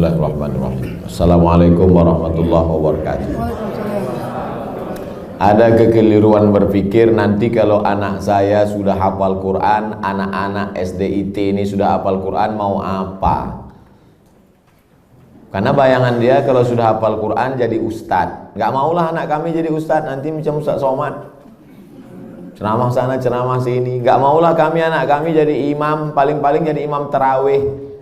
Bismillahirrahmanirrahim. Assalamualaikum warahmatullahi wabarakatuh. Ada kekeliruan berpikir nanti kalau anak saya sudah hafal Quran, anak-anak SDIT ini sudah hafal Quran mau apa? Karena bayangan dia kalau sudah hafal Quran jadi ustadz. Gak maulah anak kami jadi ustadz, nanti macam Ustadz Somad, ceramah sana ceramah sini. Gak maulah kami anak kami jadi imam, paling-paling jadi imam tarawih.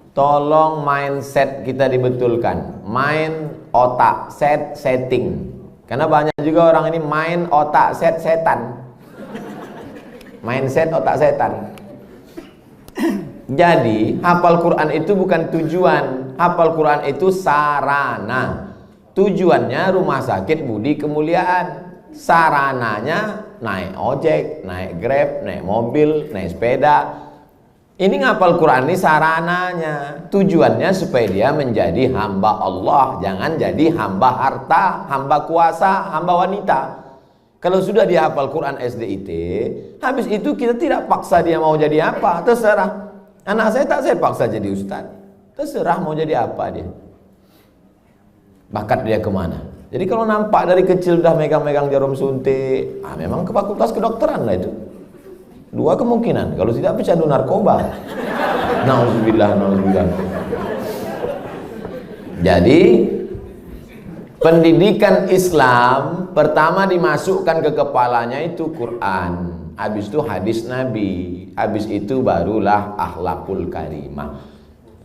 Tolong mindset kita dibetulkan, main otak, setting. Karena banyak juga orang ini main otak, setan. Mindset otak setan. Jadi hafal Quran itu bukan tujuan, hafal Quran itu sarana. Tujuannya rumah sakit budi kemuliaan, sarananya naik ojek, naik grab, naik mobil, naik sepeda. Ini ngapal Quran ini sarananya, tujuannya supaya dia menjadi hamba Allah, jangan jadi hamba harta, hamba kuasa, hamba wanita. Kalau sudah dia hafal Quran SDIT, habis itu kita tidak paksa dia mau jadi apa, terserah. Anak saya tak saya paksa jadi ustaz, terserah mau jadi apa dia. Bakat dia kemana? Jadi kalau nampak dari kecil udah megang-megang jarum suntik, memang ke fakultas kedokteran lah itu. Dua kemungkinan, kalau tidak pecandu narkoba. Nauzubillah, nauzubillah. Jadi pendidikan Islam pertama dimasukkan ke kepalanya itu Quran, habis itu hadis Nabi, habis itu barulah akhlakul karimah.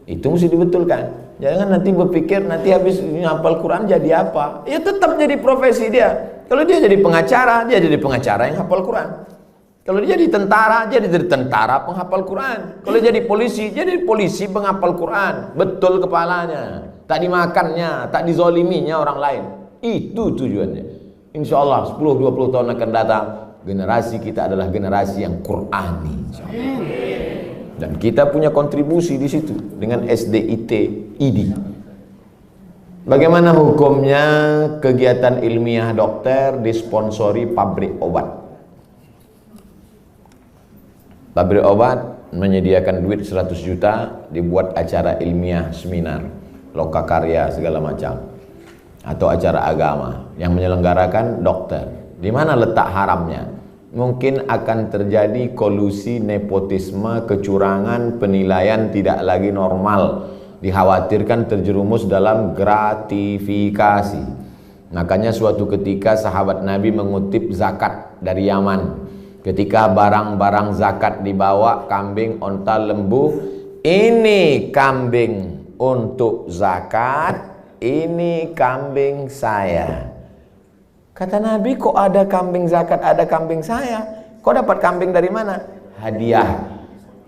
Itu mesti dibetulkan. Jangan nanti berpikir nanti habis hafal Quran jadi apa? Ya tetap jadi profesi dia. Kalau dia jadi pengacara, dia jadi pengacara yang hafal Quran. Kalau dia jadi tentara, dia jadi tentara penghafal Quran. Kalau jadi polisi penghafal Quran. Betul kepalanya. Tak dimakannya, tak dizoliminya orang lain. Itu tujuannya. Insya Allah 10-20 tahun akan datang, generasi kita adalah generasi yang Qurani. Dan kita punya kontribusi di situ dengan SDIT ID. Bagaimana hukumnya kegiatan ilmiah dokter disponsori pabrik obat? Pabrik obat menyediakan duit 100 juta, dibuat acara ilmiah, seminar, lokakarya segala macam, atau acara agama yang menyelenggarakan dokter. Di mana letak haramnya? Mungkin akan terjadi kolusi, nepotisme, kecurangan, penilaian tidak lagi normal. Dikhawatirkan terjerumus dalam gratifikasi. Makanya suatu ketika sahabat Nabi mengutip zakat dari Yaman. Ketika barang-barang zakat dibawa, kambing, onta, lembu, ini kambing untuk zakat, ini kambing saya. Kata Nabi, kok ada kambing zakat, ada kambing saya? Kok dapat kambing dari mana? Hadiah.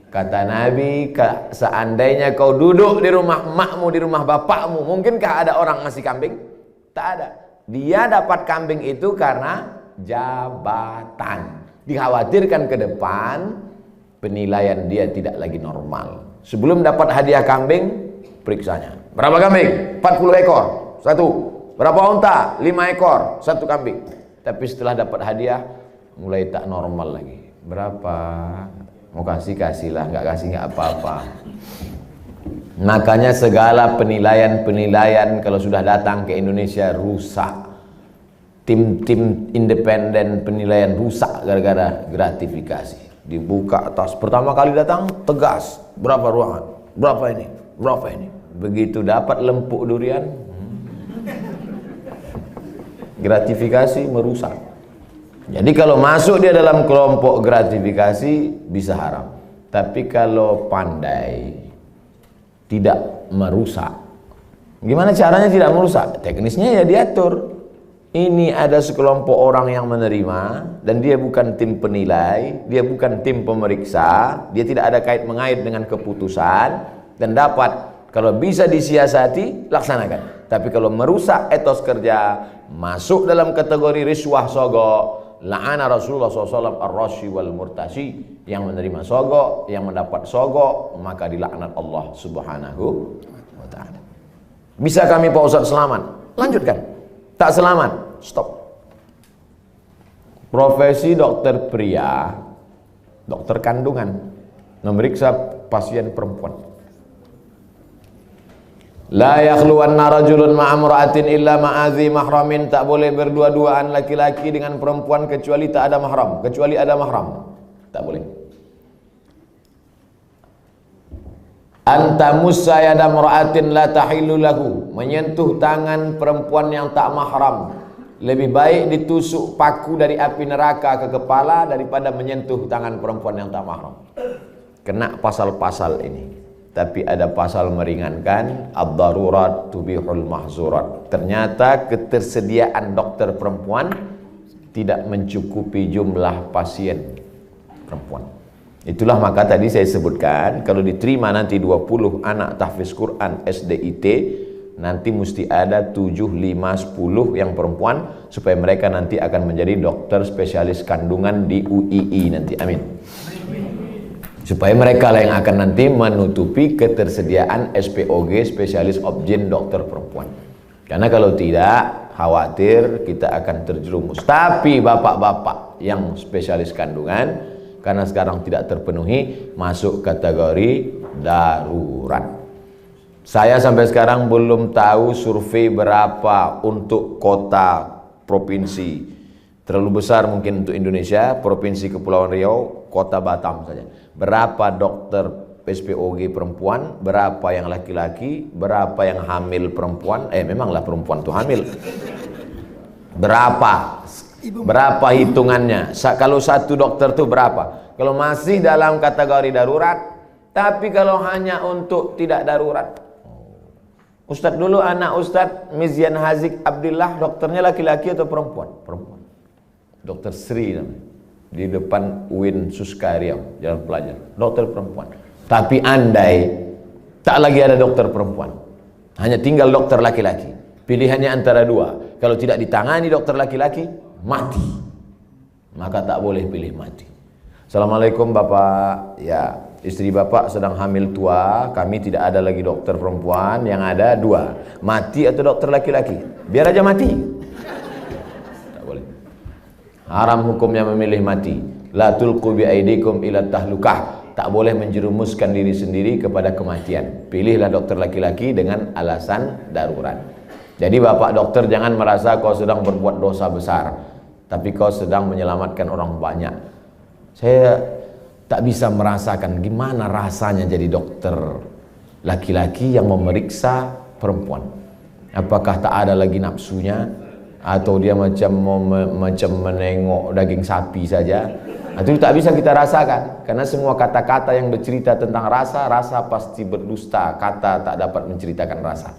Kata Nabi, seandainya kau duduk di rumah emakmu, di rumah bapakmu, mungkinkah ada orang ngasih kambing? Tak ada. Dia dapat kambing itu karena jabatan. Dikhawatirkan ke depan penilaian dia tidak lagi normal. Sebelum dapat hadiah kambing, periksanya. Berapa kambing? 40 ekor, satu. Berapa unta? 5 ekor, satu kambing. Tapi setelah dapat hadiah, mulai tak normal lagi. Berapa? Mau kasih-kasihlah, nggak kasih nggak apa-apa. Makanya segala penilaian kalau sudah datang ke Indonesia rusak. Tim-tim independen penilaian rusak gara-gara gratifikasi. Dibuka atas, pertama kali datang tegas, berapa ruangan, berapa ini, berapa ini. Begitu dapat lempuk durian, gratifikasi merusak. Jadi kalau masuk dia dalam kelompok gratifikasi bisa haram. Tapi kalau pandai tidak merusak, gimana caranya tidak merusak? Teknisnya ya diatur. Ini ada sekelompok orang yang menerima dan dia bukan tim penilai, dia bukan tim pemeriksa, dia tidak ada kait-mengait dengan keputusan dan dapat, kalau bisa disiasati, laksanakan. Tapi kalau merusak etos kerja, masuk dalam kategori riswah sogok, la'ana Rasulullah SAW ar-rashi wal murtashi, yang menerima sogok, yang mendapat sogok, maka dilaknat Allah Subhanahu wa ta'ala. Bisa kami Pak Ustaz selamat? Lanjutkan. Tak selamat, stop. Profesi dokter pria, dokter kandungan, memeriksa pasien perempuan. La yakhluwanna rajulun ma'amra'atin illa ma'adhi mahramin. Tak boleh berdua-duaan laki-laki dengan perempuan kecuali tak ada mahram, kecuali ada mahram. Tak boleh. Anta musayyada mar'atin la tahillu lahu. Menyentuh tangan perempuan yang tak mahram lebih baik ditusuk paku dari api neraka ke kepala daripada menyentuh tangan perempuan yang tak mahram. Kena pasal-pasal ini. Tapi ada pasal meringankan, ad-darurat tubihul mahzurat. Ternyata ketersediaan dokter perempuan tidak mencukupi jumlah pasien perempuan. Itulah maka tadi saya sebutkan, kalau diterima nanti 20 anak tahfiz Quran SDIT, nanti mesti ada 7, 5, 10 yang perempuan, supaya mereka nanti akan menjadi dokter spesialis kandungan di UII nanti. Amin. Supaya mereka lah yang akan nanti menutupi ketersediaan SPOG, spesialis obgyn dokter perempuan. Karena kalau tidak, khawatir kita akan terjerumus. Tapi bapak-bapak yang spesialis kandungan, karena sekarang tidak terpenuhi, masuk kategori darurat. Saya sampai sekarang belum tahu survei berapa untuk kota provinsi. Terlalu besar mungkin untuk Indonesia, Provinsi Kepulauan Riau, Kota Batam saja. Berapa dokter SPOG perempuan, berapa yang laki-laki, berapa yang hamil perempuan, memanglah perempuan tuh hamil. Berapa hitungannya? Kalau satu dokter tuh berapa? Kalau masih dalam kategori darurat, tapi kalau hanya untuk tidak darurat. Ustadz dulu anak Ustadz Mizyan Hazik Abdillah, dokternya laki-laki atau perempuan? Perempuan. Dokter Sri namanya, di depan UIN Suska Riau, Jalan Pelajar, dokter perempuan. Tapi andai tak lagi ada dokter perempuan, hanya tinggal dokter laki-laki, pilihannya antara dua. Kalau tidak ditangani dokter laki-laki, mati. Maka tak boleh pilih mati. Assalamualaikum Bapak, ya istri Bapak sedang hamil tua, kami tidak ada lagi dokter perempuan, yang ada dua, mati atau dokter laki-laki. Biar aja mati. Haram hukumnya memilih mati. La tulqu bi aidikum ila tahlukah. Tak boleh menjerumuskan diri sendiri kepada kematian. Pilihlah dokter laki-laki dengan alasan darurat. Jadi bapak dokter jangan merasa kau sedang berbuat dosa besar, tapi kau sedang menyelamatkan orang banyak. Saya tak bisa merasakan gimana rasanya jadi dokter laki-laki yang memeriksa perempuan. Apakah tak ada lagi nafsunya? Atau dia macam menengok daging sapi saja? Itu tak bisa kita rasakan, karena semua kata-kata yang bercerita tentang rasa, rasa pasti berdusta. Kata tak dapat menceritakan rasa.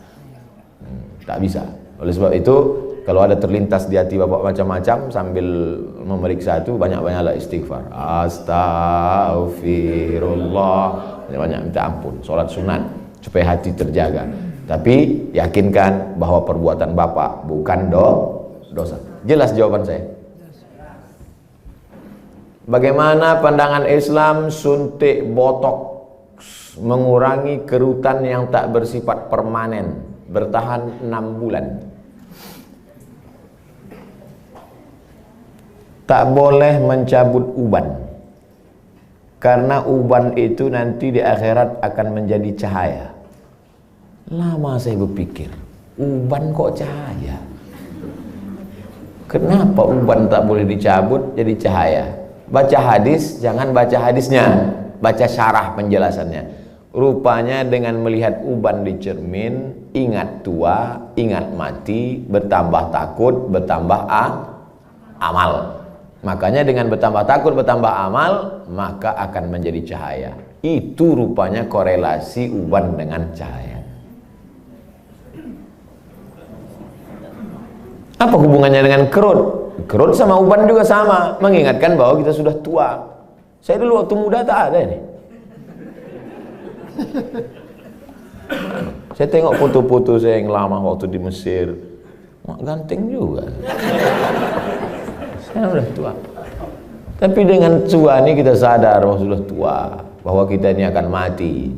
Tak bisa. Oleh sebab itu, kalau ada terlintas di hati bapak macam-macam sambil memeriksa itu, banyak-banyaklah istighfar. Astaghfirullah. Banyak minta ampun. Solat sunat supaya hati terjaga. Tapi yakinkan bahwa perbuatan bapak bukan dosa. Jelas jawaban saya? Bagaimana pandangan Islam suntik botok mengurangi kerutan yang tak bersifat permanen, bertahan 6 bulan? Tak boleh mencabut uban, karena uban itu nanti di akhirat akan menjadi cahaya. Lama saya berpikir, uban kok cahaya? Kenapa uban tak boleh dicabut jadi cahaya? Baca hadis, jangan baca hadisnya, baca syarah penjelasannya. Rupanya dengan melihat uban di cermin, ingat tua, ingat mati, bertambah takut, bertambah amal. Makanya dengan bertambah takut, bertambah amal, maka akan menjadi cahaya. Itu rupanya korelasi uban dengan cahaya. Apa hubungannya dengan kerut? Kerut sama uban juga sama, mengingatkan bahwa kita sudah tua. Saya dulu waktu muda tak ada ini. Saya tengok foto-foto saya yang lama waktu di Mesir, ganteng juga. Saya sudah tua. Tapi dengan tua ini kita sadar bahwa sudah tua, bahwa kita ini akan mati.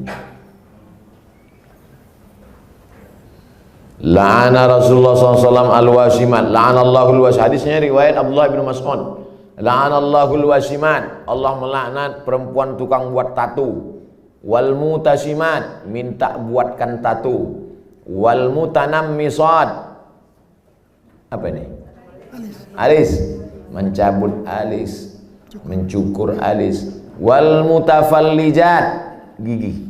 La'ana Rasulullah SAW al-wasimat. La'anallahu al-wasimat. Hadisnya riwayat Abdullah bin Mas'ud. La'anallahu al-wasimat. Allah melaknat perempuan tukang buat tatu. Wal mutasimat, minta buatkan tatu. Wal mutanammisat. Apa ini? Alis. Mencabut alis, mencukur alis. Wal mutafallijat, gigi.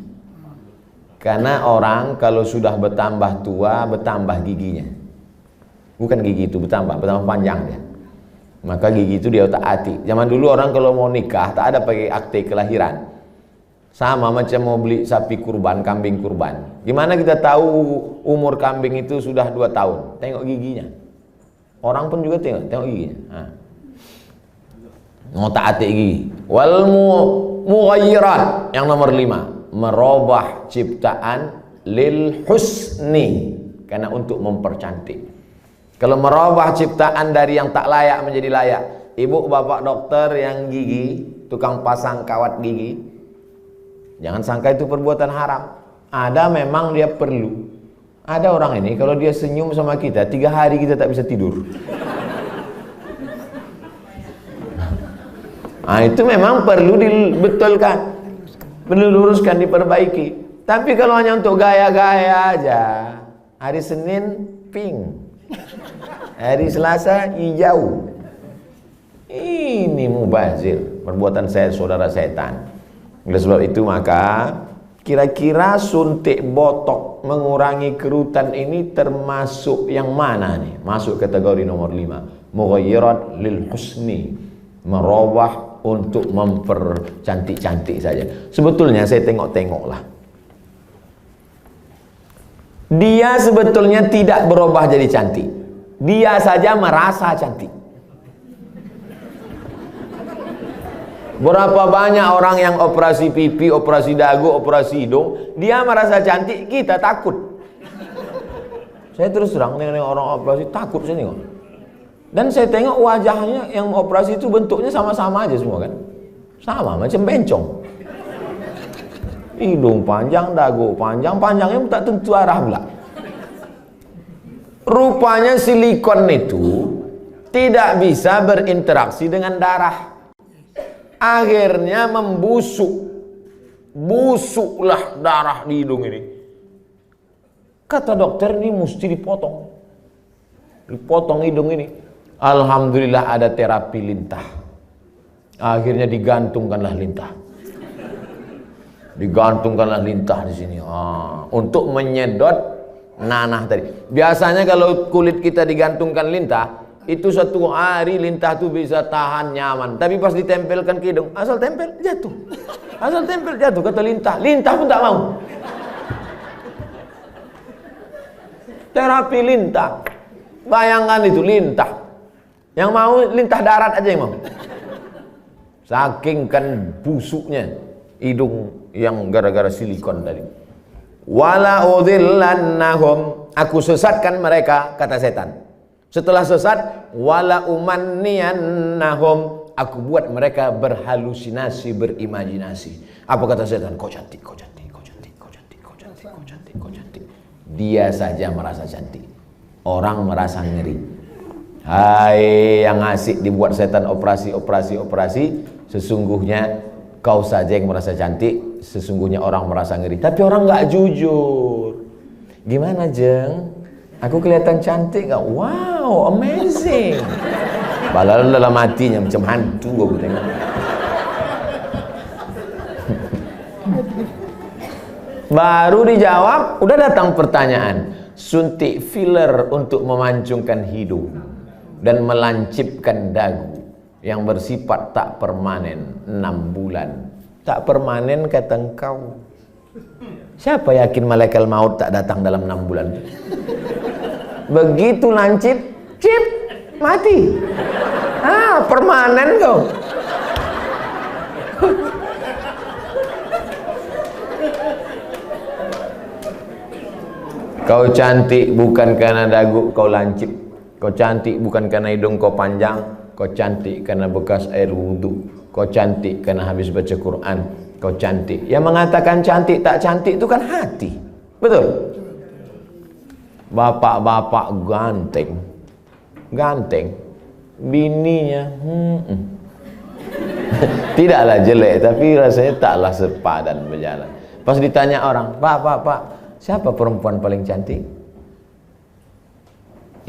Karena orang kalau sudah bertambah tua, bertambah giginya. Bukan gigi itu bertambah panjang dia. Maka gigi itu dia otak-atik. Zaman dulu orang kalau mau nikah tak ada pakai akte kelahiran. Sama macam mau beli sapi kurban, kambing kurban. Gimana kita tahu umur kambing itu sudah 2 tahun? Tengok giginya. Orang pun juga tengok giginya. Otak-atik gigi. Wal mughayyirat, yang nomor 5. Merubah ciptaan lil husni, karena untuk mempercantik. Kalau merubah ciptaan dari yang tak layak menjadi layak. Ibu bapak dokter yang gigi, tukang pasang kawat gigi, jangan sangka itu perbuatan haram. Ada memang dia perlu. Ada orang ini kalau dia senyum sama kita 3 hari kita tak bisa tidur. Nah, itu memang perlu dibetulkan, perlu luruskan, diperbaiki. Tapi kalau hanya untuk gaya-gaya aja, hari Senin pink, hari Selasa hijau, ini mubazir, perbuatan saya saudara setan. Oleh sebab itu maka kira-kira suntik botok mengurangi kerutan ini termasuk yang mana nih? Masuk kategori nomor 5, mughayyirat lil husni, merubah untuk mempercantik-cantik saja. Sebetulnya saya tengok-tengoklah, dia sebetulnya tidak berubah jadi cantik, dia saja merasa cantik. Berapa banyak orang yang operasi pipi, operasi dagu, operasi hidung, dia merasa cantik, kita takut. Saya terus terang dengan orang operasi takut saya tengok. Dan saya tengok wajahnya yang operasi itu bentuknya sama-sama aja semua kan. Sama macam bencong. Hidung panjang, dagu panjang, panjangnya tak tentu arah pula. Rupanya silikon itu tidak bisa berinteraksi dengan darah. Akhirnya membusuk. Busuklah darah di hidung ini. Kata dokter, ini mesti dipotong. Dipotong hidung ini. Alhamdulillah ada terapi lintah. Akhirnya digantungkanlah lintah. Digantungkanlah lintah di sini. Untuk menyedot nanah tadi. Biasanya kalau kulit kita digantungkan lintah, itu 1 hari lintah itu bisa tahan nyaman. Tapi pas ditempelkan ke hidung, asal tempel jatuh. Asal tempel jatuh, kata lintah. Lintah pun tak mau. Terapi lintah. Bayangkan itu lintah. Yang mau lintah darat aja yang mau. Saking kan busuknya hidung yang gara-gara silikon tadi. Wala udhillannahum, aku sesatkan mereka, kata setan. Setelah sesat, wala umanniyannahum, aku buat mereka berhalusinasi, berimajinasi. Apa kata setan? Kau cantik, kau cantik, kau cantik, kau cantik, kau cantik, kau cantik, kau cantik. Dia saja merasa cantik. Orang merasa ngeri. Hai yang asik dibuat setan operasi, sesungguhnya kau saja yang merasa cantik, sesungguhnya orang merasa ngeri. Tapi orang nggak jujur. Gimana Jeng? Aku kelihatan cantik nggak? Wow, amazing. Padahal dalam hatinya macam hantu aku tengok. Baru dijawab, udah datang pertanyaan. Suntik filler untuk memancungkan hidung dan melancipkan dagu yang bersifat tak permanen 6 bulan. Tak permanen kata engkau. Siapa yakin malaikat maut tak datang dalam 6 bulan? Begitu lancip, cip, mati. Permanen kau. Kau cantik bukan karena dagu kau lancip. Kau cantik bukan karena hidung kau panjang. Kau cantik karena bekas air wudhu. Kau cantik karena habis baca Quran. Kau cantik. Yang mengatakan cantik tak cantik itu kan hati. Betul? Bapak-bapak ganteng. Ganteng. Bininya tidaklah jelek, tapi rasanya taklah sepadan berjalan. Pas ditanya orang, Pak, siapa perempuan paling cantik?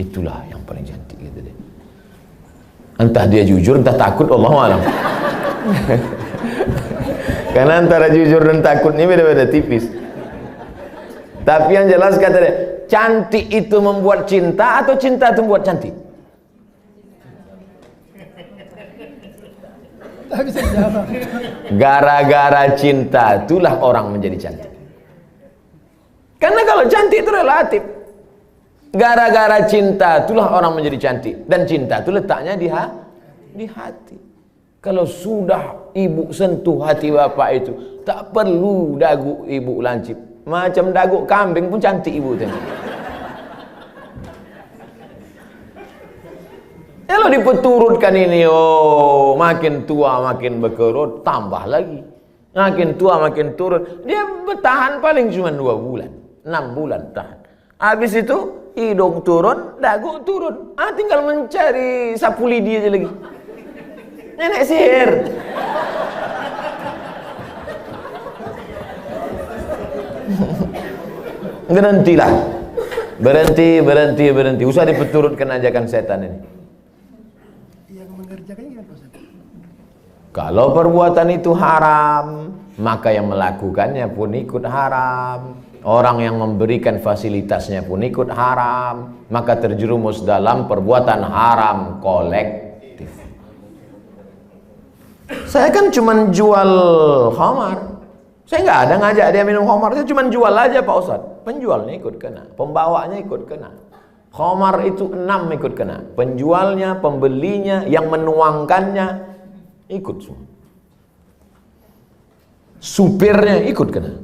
Itulah yang paling cantik gitu deh. Entah dia jujur, entah takut, Allahu a'lam. Karena antara jujur dan takut ini beda-beda tipis. Tapi yang jelas kata dia, cantik itu membuat cinta atau cinta itu membuat cantik? Gara-gara cinta itulah orang menjadi cantik. Karena kalau cantik itu relatif. Gara-gara cinta itulah orang menjadi cantik. Dan cinta itu letaknya di hati. Kalau sudah ibu sentuh hati bapak itu, tak perlu dagu ibu lancip. Macam dagu kambing pun cantik ibu tengok. Kalau dipeturutkan ini, oh makin tua makin berkerut, tambah lagi. Makin tua makin turun. Dia bertahan paling cuma 2 bulan, 6 bulan tahan. Habis itu hidung turun, dagu turun. Tinggal mencari sapu lidi aja lagi. Nenek sihir. Berhentilah. Berhenti. Usah dipeturutkan ajakan setan ini. Kalau perbuatan itu haram, maka yang melakukannya pun ikut haram. Orang yang memberikan fasilitasnya pun ikut haram. Maka terjerumus dalam perbuatan haram kolektif. Saya kan cuma jual khamar. Saya nggak ada ngajak dia minum khamar. Saya cuma jual aja Pak Ustadz. Penjualnya ikut kena, pembawanya ikut kena. Khamar itu 6 ikut kena. Penjualnya, pembelinya, yang menuangkannya ikut semua. Supirnya ikut kena.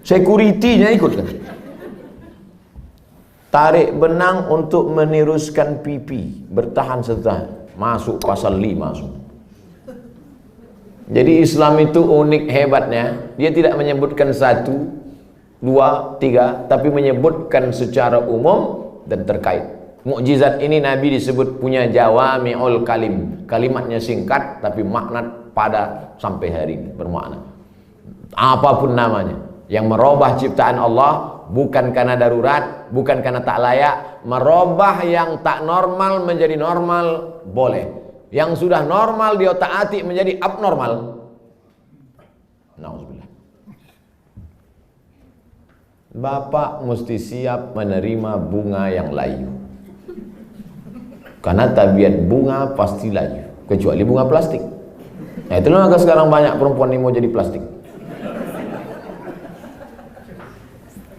Security-nya ikut kena. Tarik benang untuk meniruskan pipi, bertahan setelah masuk pasal 5 semua. Jadi Islam itu unik hebatnya, dia tidak menyebutkan 1, 2, 3, tapi menyebutkan secara umum dan terkait. Mukjizat ini Nabi disebut punya jawami'ul kalim. Kalimatnya singkat tapi makna padat sampai hari ini bermakna. Apapun namanya, yang merubah ciptaan Allah bukan karena darurat, bukan karena tak layak. Merubah yang tak normal menjadi normal boleh. Yang sudah normal dia taati menjadi abnormal. Nauzubillah. Bapak mesti siap menerima bunga yang layu. Karena tabiat bunga pasti layu, kecuali bunga plastik. Nah itulah maka sekarang banyak perempuan yang mau jadi plastik.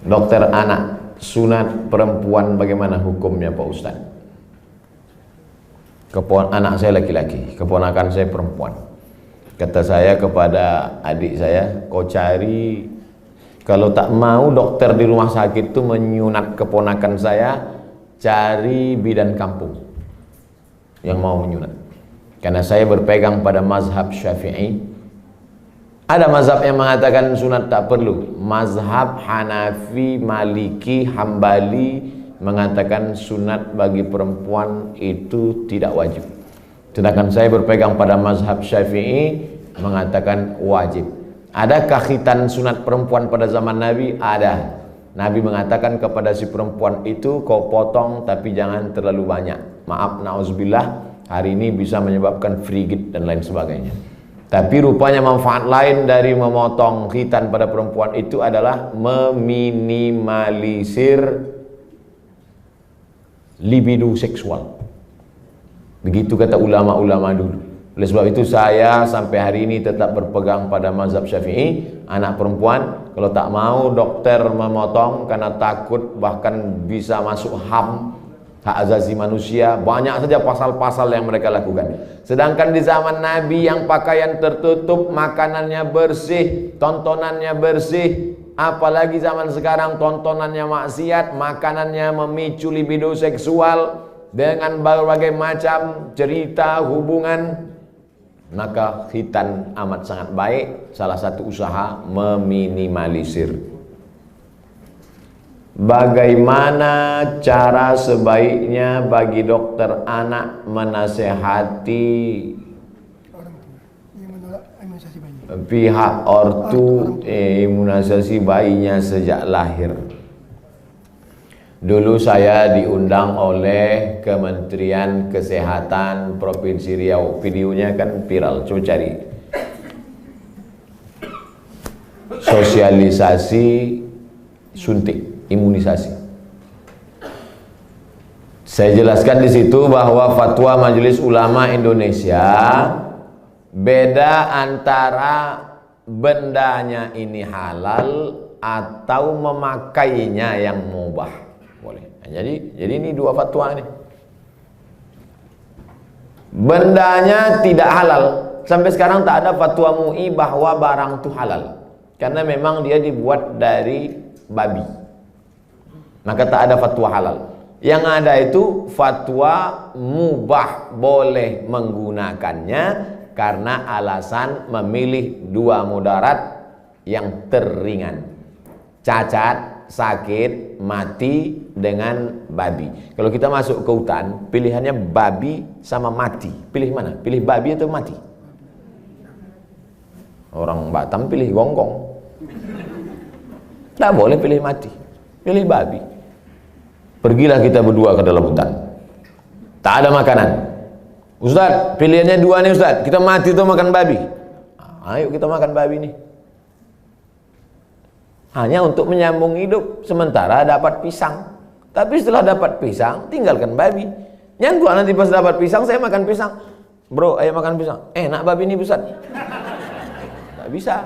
Dokter anak, sunat perempuan bagaimana hukumnya Pak Ustaz? Anak saya laki-laki, keponakan saya perempuan. Kata saya kepada adik saya, kau cari, kalau tak mau dokter di rumah sakit itu menyunat keponakan saya, cari bidan kampung yang mau menyunat. Karena saya berpegang pada mazhab Syafi'i. Ada mazhab yang mengatakan sunat tak perlu. Mazhab Hanafi, Maliki, Hambali mengatakan sunat bagi perempuan itu tidak wajib. Sedangkan saya berpegang pada mazhab Syafi'i mengatakan wajib. Adakah khitan sunat perempuan pada zaman Nabi? Ada. Nabi mengatakan kepada si perempuan itu, kau potong tapi jangan terlalu banyak. Maaf, na'udzubillah, hari ini bisa menyebabkan frigid dan lain sebagainya. Tapi rupanya manfaat lain dari memotong khitan pada perempuan itu adalah meminimalisir libido seksual. Begitu kata ulama-ulama dulu. Oleh sebab itu saya sampai hari ini tetap berpegang pada mazhab Syafi'i. Anak perempuan kalau tak mau dokter memotong karena takut bahkan bisa masuk HAM, hak asasi manusia, banyak saja pasal-pasal yang mereka lakukan. Sedangkan di zaman Nabi yang pakaian tertutup, makanannya bersih, tontonannya bersih. Apalagi zaman sekarang tontonannya maksiat, makanannya memicu libido seksual dengan berbagai macam cerita hubungan. Maka khitan amat sangat baik. Salah satu usaha meminimalisir. Bagaimana cara sebaiknya bagi dokter anak menasehati pihak ortu imunisasi bayinya sejak lahir? Dulu saya diundang oleh Kementerian Kesehatan Provinsi Riau. Videonya kan viral, coba cari. Sosialisasi suntik, imunisasi. Saya jelaskan di situ bahwa fatwa Majelis Ulama Indonesia beda antara bendanya ini halal atau memakainya yang mubah. Boleh. Jadi ini dua fatwa nih. Bendanya tidak halal. Sampai sekarang tak ada fatwa MUI bahwa barang itu halal. Karena memang dia dibuat dari babi. Maka tak ada fatwa halal. Yang ada itu fatwa mubah, boleh menggunakannya karena alasan memilih dua mudarat yang teringan. Cacat, sakit, mati dengan babi. Kalau kita masuk ke hutan, pilihannya babi sama mati. Pilih mana? Pilih babi atau mati? Orang Batam pilih gonggong. Tidak boleh pilih mati. Pilih babi. Pergilah kita berdua ke dalam hutan. Tak ada makanan. Ustaz, pilihannya dua nih Ustaz. Kita mati atau makan babi? Ayo kita makan babi nih. Hanya untuk menyambung hidup, sementara dapat pisang. Tapi setelah dapat pisang, tinggalkan babi. Yang gua nanti pas dapat pisang, saya makan pisang. Bro, ayo makan pisang. Enak babi ini Ustaz. Tak bisa.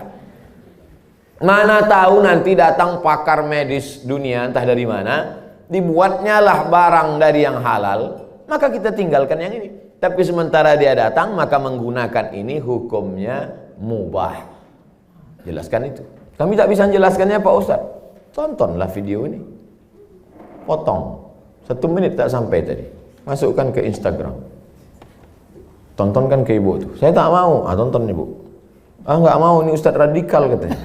Mana tahu nanti datang pakar medis dunia, entah dari mana, dibuatnya lah barang dari yang halal, maka kita tinggalkan yang ini. Tapi sementara dia datang, maka menggunakan ini hukumnya mubah. Jelaskan itu. Kami tak bisa menjelaskannya Pak Ustaz. Tontonlah video ini. Potong. 1 menit tak sampai tadi. Masukkan ke Instagram. Tontonkan ke ibu tuh. Saya tak mau. Tonton ibu. Nggak mau, ini Ustaz radikal katanya.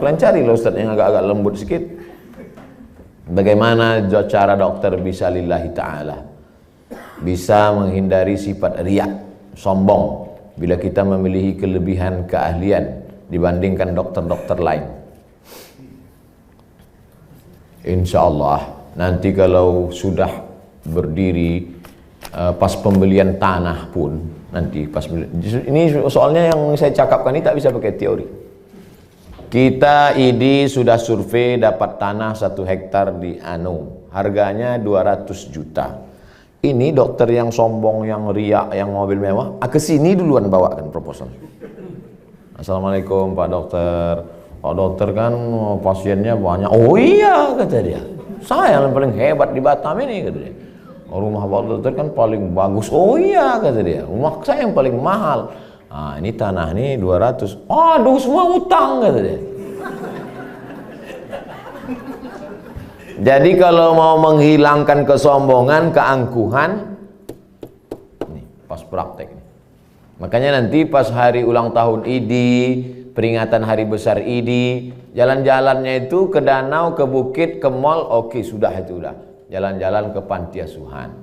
Kalian carilah Ustaz yang agak-agak lembut sedikit. Bagaimana cara dokter bisa lillahi ta'ala, bisa menghindari sifat riak, sombong, bila kita memiliki kelebihan keahlian dibandingkan dokter-dokter lain. Insya Allah nanti kalau sudah berdiri pas pembelian tanah pun nanti pas ini soalnya yang saya cakapkan ini tak bisa pakai teori. Kita ID sudah survei dapat tanah 1 hektar di harganya 200 juta. Ini dokter yang sombong, yang riak, yang mobil mewah, kesini duluan bawakan proposal. Assalamualaikum Pak Dokter. Pak Dokter kan pasiennya banyak. Oh iya kata dia. Saya yang paling hebat di Batam ini kata dia. Rumah Pak Dokter kan paling bagus. Oh iya kata dia. Rumah saya yang paling mahal. Ini tanah nih 200. Aduh semua utang kata dia. Jadi kalau mau menghilangkan kesombongan, keangkuhan, nih pas praktek. Makanya nanti pas hari ulang tahun ID, peringatan hari besar ID, jalan-jalannya itu ke danau, ke bukit, ke mall, oke sudah itu udah. Jalan-jalan ke panti asuhan,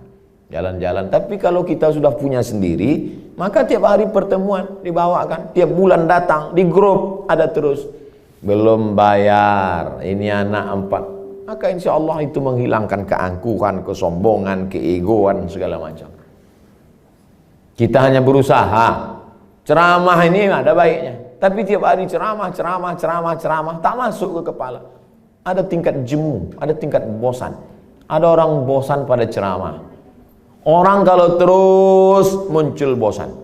jalan-jalan. Tapi kalau kita sudah punya sendiri, maka tiap hari pertemuan dibawakan, tiap bulan datang, di grup ada terus. Belum bayar, ini anak 4. Maka insya Allah itu menghilangkan keangkuhan, kesombongan, keegoan, segala macam. Kita hanya berusaha. Ceramah ini ada baiknya. Tapi tiap hari ceramah, tak masuk ke kepala. Ada tingkat jemu, ada tingkat bosan. Ada orang bosan pada ceramah. Orang kalau terus muncul bosan.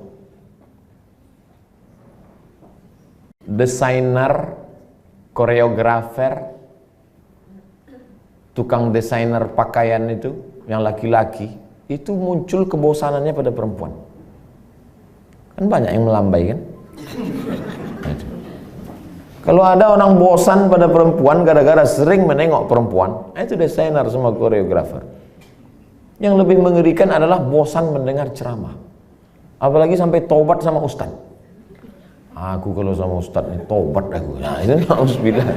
Desainer, koreografer, tukang desainer pakaian itu, yang laki-laki, itu muncul kebosanannya pada perempuan. Kan banyak yang melambai kan? Kalau ada orang bosan pada perempuan gara-gara sering menengok perempuan, itu desainer sama koreografer. Yang lebih mengerikan adalah bosan mendengar ceramah. Apalagi sampai tobat sama ustaz. Aku kalau sama ustaz ini tobat aku. Nah, itu na'udzubillah.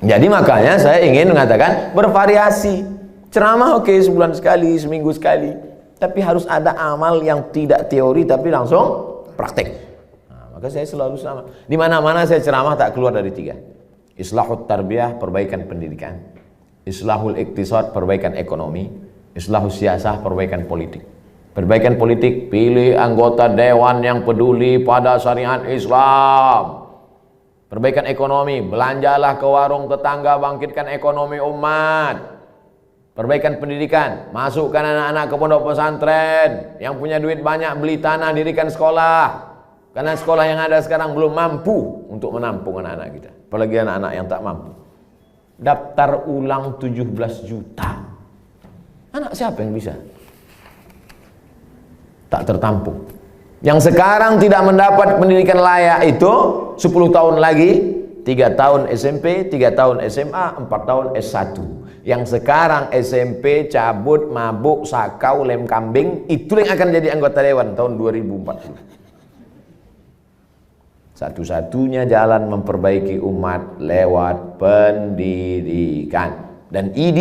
Jadi makanya saya ingin mengatakan bervariasi. Ceramah oke, sebulan sekali, seminggu sekali. Tapi harus ada amal yang tidak teori tapi langsung praktek. Nah, maka saya selalu sama. Di mana-mana saya ceramah tak keluar dari 3. Islahut tarbiyah, perbaikan pendidikan. Islahul iktisad, perbaikan ekonomi. Islahul siyasah, perbaikan politik. Perbaikan politik, pilih anggota dewan yang peduli pada syariat Islam. Perbaikan ekonomi, belanjalah ke warung tetangga, bangkitkan ekonomi umat. Perbaikan pendidikan, masukkan anak-anak ke pondok pesantren. Yang punya duit banyak, beli tanah, dirikan sekolah. Karena sekolah yang ada sekarang belum mampu untuk menampung anak-anak kita. Apalagi anak-anak yang tak mampu. Daftar ulang 17 juta. Anak siapa yang bisa? Tak tertampung. Yang sekarang tidak mendapat pendidikan layak itu 10 tahun lagi, 3 tahun SMP, 3 tahun SMA, 4 tahun S1. Yang sekarang SMP cabut, mabuk, sakau, lem kambing, itu yang akan jadi anggota dewan tahun 2040. Satu-satunya jalan memperbaiki umat lewat pendidikan. Dan ID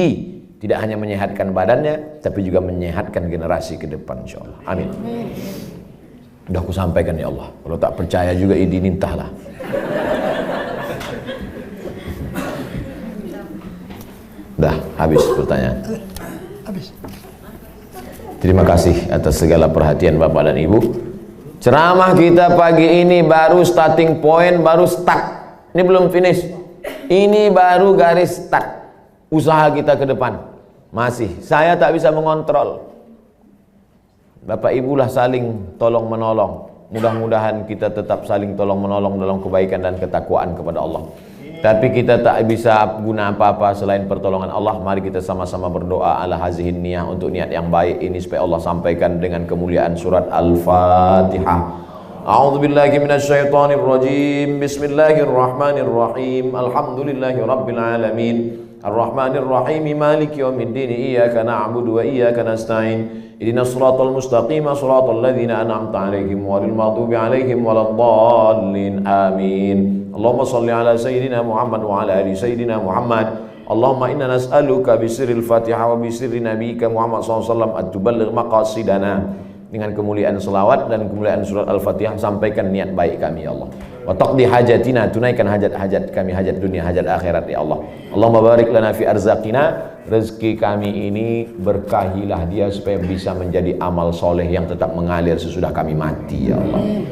tidak hanya menyehatkan badannya, tapi juga menyehatkan generasi ke depan, insyaallah. Amin. Udah aku sampaikan ya Allah. Kalau tak percaya juga ID nintahlah. Dah habis pertanyaan. Habis. Terima kasih atas segala perhatian Bapak dan Ibu. Ceramah kita pagi ini baru starting point, baru start. Ini belum finish. Ini baru garis start. Usaha kita ke depan. Masih. Saya tak bisa mengontrol. Bapak Ibu lah saling tolong menolong. Mudah-mudahan kita tetap saling tolong menolong dalam kebaikan dan ketakwaan kepada Allah. Tapi kita tak bisa guna apa-apa selain pertolongan Allah. Mari kita sama-sama berdoa ala hazihin niyah, untuk niat yang baik ini supaya Allah sampaikan dengan kemuliaan surat Al-Fatihah. A'udzubillahi minasyaitonir rajim. Bismillahirrahmanirrahim. Alhamdulillahi rabbil alamin. Ar-Rahmanir Rahim. Maliki yaumiddin. Iyyaka na'budu wa iyyaka nasta'in. Ihdinas siratal mustaqim, siratal ladzina an'amta 'alaihim ghairil maghdubi 'alaihim waladdallin. Amin. Allahumma salli ala sayyidina Muhammad wa ala ali sayyidina Muhammad. Allahumma inna nas'aluka bisirril Fatihah wa bisirri nabiyyika Muhammad sallallahu alaihi wasallam at-tuballigh maqasidana. Dengan kemuliaan selawat dan kemuliaan surat Al-Fatihah, sampaikan niat baik kami ya Allah. Wa taqdi hajatina, tunaikan hajat-hajat kami, hajat dunia, hajat akhirat ya Allah. Allahumma barik lana fi arzaqina, rezeki kami ini berkahilah dia supaya bisa menjadi amal soleh yang tetap mengalir sesudah kami mati ya Allah.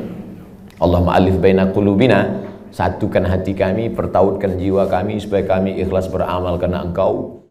Allahumma alif baina qulubina, satukan hati kami, pertautkan jiwa kami supaya kami ikhlas beramal karena Engkau.